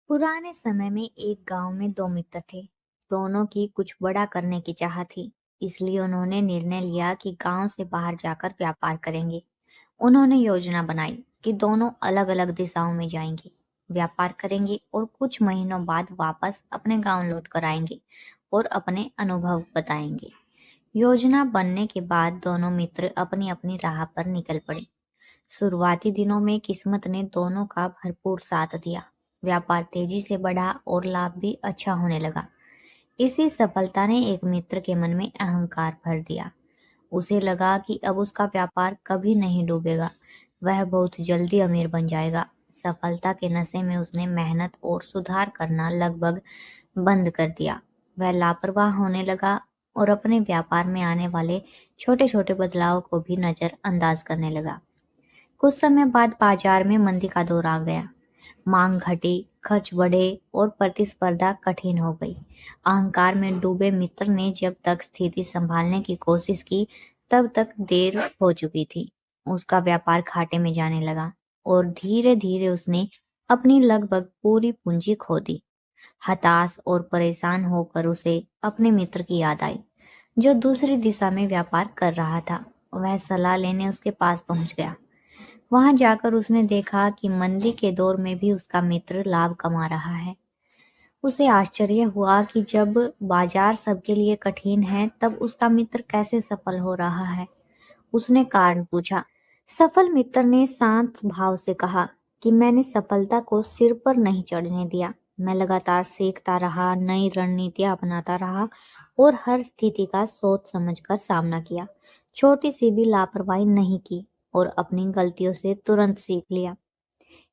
पुराने समय में एक गांव में दो मित्र थे। दोनों की कुछ बड़ा करने की चाह थी। इसलिए उन्होंने निर्णय लिया कि गांव से बाहर जाकर व्यापार करेंगे। उन्होंने योजना बनाई कि दोनों अलग अलग दिशाओं में जाएंगे, व्यापार करेंगे और कुछ महीनों बाद वापस अपने गांव लौट कर आएंगे और अपने अनुभव बताएंगे। योजना बनने के बाद दोनों मित्र अपनी अपनी राह पर निकल पड़े। शुरुआती दिनों में किस्मत ने दोनों का भरपूर साथ दिया। व्यापार तेजी से बढ़ा और लाभ भी अच्छा होने लगा। इसी सफलता ने एक मित्र के मन में अहंकार भर दिया। उसे लगा कि अब उसका व्यापार कभी नहीं डूबेगा, वह बहुत जल्दी अमीर बन जाएगा। सफलता के नशे में उसने मेहनत और सुधार करना लगभग बंद कर दिया। वह लापरवाह होने लगा और अपने व्यापार में आने वाले छोटे छोटे बदलाव को भी नजरअंदाज करने लगा। कुछ समय बाद बाजार में मंदी का दौर आ गया। मांग घटी, खर्च बढ़े और प्रतिस्पर्धा कठिन हो गई। अहंकार में डूबे मित्र ने जब तक स्थिति संभालने की कोशिश की, तब तक देर हो चुकी थी। उसका व्यापार घाटे में जाने लगा और धीरे धीरे उसने अपनी लगभग पूरी पूंजी खो दी। हताश और परेशान होकर उसे अपने मित्र की याद आई, जो दूसरी दिशा में व्यापार कर रहा था। वह सलाह लेने उसके पास पहुंच गया। वहां जाकर उसने देखा कि मंदी के दौर में भी उसका मित्र लाभ कमा रहा है। उसे आश्चर्य हुआ कि जब बाजार सबके लिए कठिन है, तब उसका मित्र कैसे सफल हो रहा है। उसने कारण पूछा। सफल मित्र ने शांत भाव से कहा कि मैंने सफलता को सिर पर नहीं चढ़ने दिया। मैं लगातार सीखता रहा, नई रणनीतियां अपनाता रहा और हर स्थिति का सोच समझकर सामना किया। छोटी सी भी लापरवाही नहीं की और अपनी गलतियों से तुरंत सीख लिया।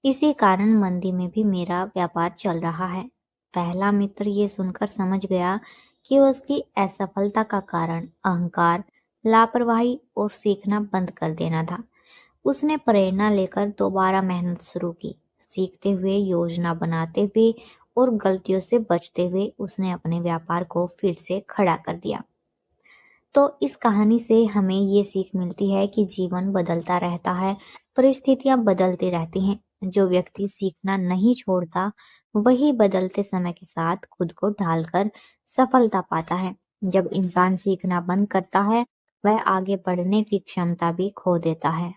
इसी कारण मंदी में भी मेरा व्यापार चल रहा है। पहला मित्र ये सुनकर समझ गया कि उसकी असफलता का कारण अहंकार, लापरवाही और सीखना बंद कर देना था। उसने प्रेरणा लेकर दोबारा मेहनत शुरू की। सीखते हुए, योजना बनाते हुए और गलतियों से बचते हुए उसने अपने व्यापार को फिर से खड़ा कर दिया। तो इस कहानी से हमें ये सीख मिलती है कि जीवन बदलता रहता है, परिस्थितियां बदलती रहती हैं। जो व्यक्ति सीखना नहीं छोड़ता, वही बदलते समय के साथ खुद को ढालकर सफलता पाता है। जब इंसान सीखना बंद करता है, वह आगे बढ़ने की क्षमता भी खो देता है।